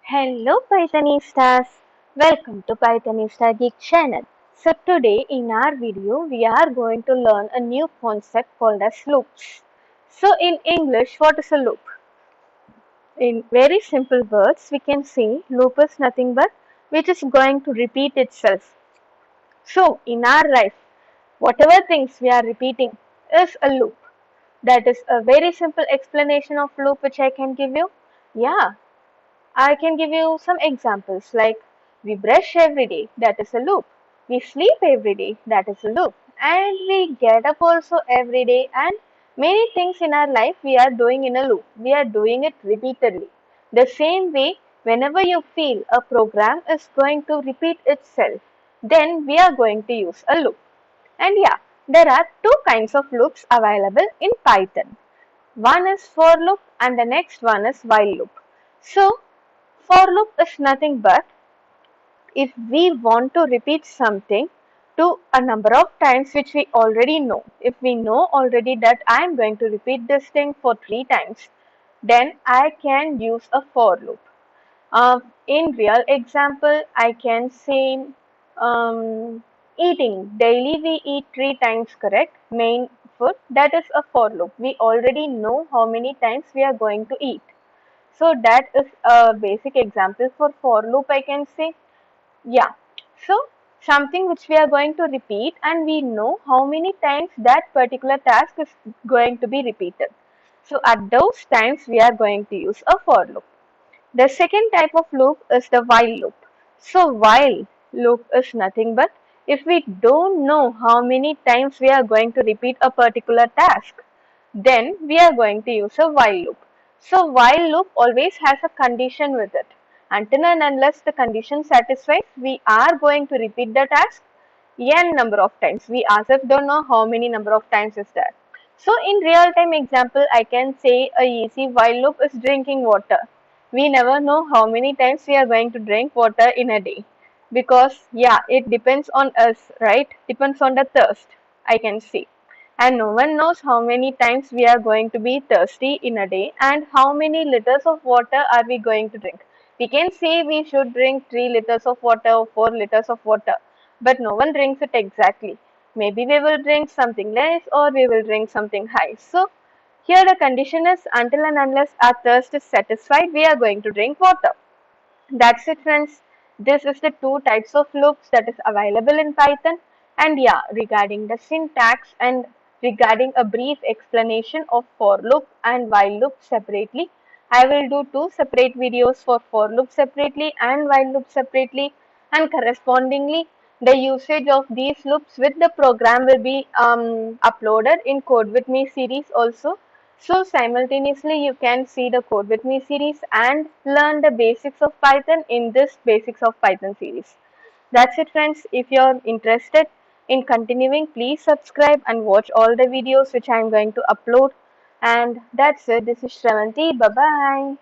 Hello Pythonistas, welcome to Pythonista Geek channel. So today in our video we are going to learn a new concept called as loops. So in English, what is a loop? In very simple words we can say loop is nothing but which is going to repeat itself. So in our life, whatever things we are repeating is a loop. That is a very simple explanation of loop which I can give you. Yeah, I can give you some examples like we brush every day, that is a loop. We sleep every day, that is a loop. And we get up also every day, and many things in our life we are doing in a loop. We are doing it repeatedly. The same way, whenever you feel a program is going to repeat itself, then we are going to use a loop. And yeah, there are two kinds of loops available in Python. One is for loop and the next one is while loop. So, for loop is nothing but if we want to repeat something to a number of times which we already know. If we know already that I am going to repeat this thing for 3 times, then I can use a for loop. In real example, I can say eating. Daily we eat 3 times, correct? Main food. That is a for loop. We already know how many times we are going to eat. So that is a basic example for loop I can say. Yeah. So something which we are going to repeat and we know how many times that particular task is going to be repeated. So at those times we are going to use a for loop. The second type of loop is the while loop. So while loop is nothing but if we don't know how many times we are going to repeat a particular task, then we are going to use a while loop. So while loop always has a condition with it. Until and unless the condition satisfies, we are going to repeat the task n number of times. We ourselves don't know how many number of times is that. So in real time example, I can say a easy while loop is drinking water. We never know how many times we are going to drink water in a day because yeah, it depends on us, right? Depends on the thirst, I can see. And no one knows how many times we are going to be thirsty in a day and how many liters of water are we going to drink. We can say we should drink 3 liters of water or 4 liters of water, but no one drinks it exactly. Maybe we will drink something less or we will drink something high. So here the condition is until and unless our thirst is satisfied, we are going to drink water. That's it, friends. This is the two types of loops that is available in Python. And yeah, regarding the syntax and regarding a brief explanation of for loop and while loop separately, I will do two separate videos for loop separately and while loop separately, and correspondingly the usage of these loops with the program will be uploaded in Code With Me series also. So simultaneously you can see the Code With Me series and learn the basics of Python in this Basics of Python series. That's it, friends. If you're interested in continuing, please subscribe and watch all the videos which I'm going to upload. And that's it. This is Shravanti. Bye bye.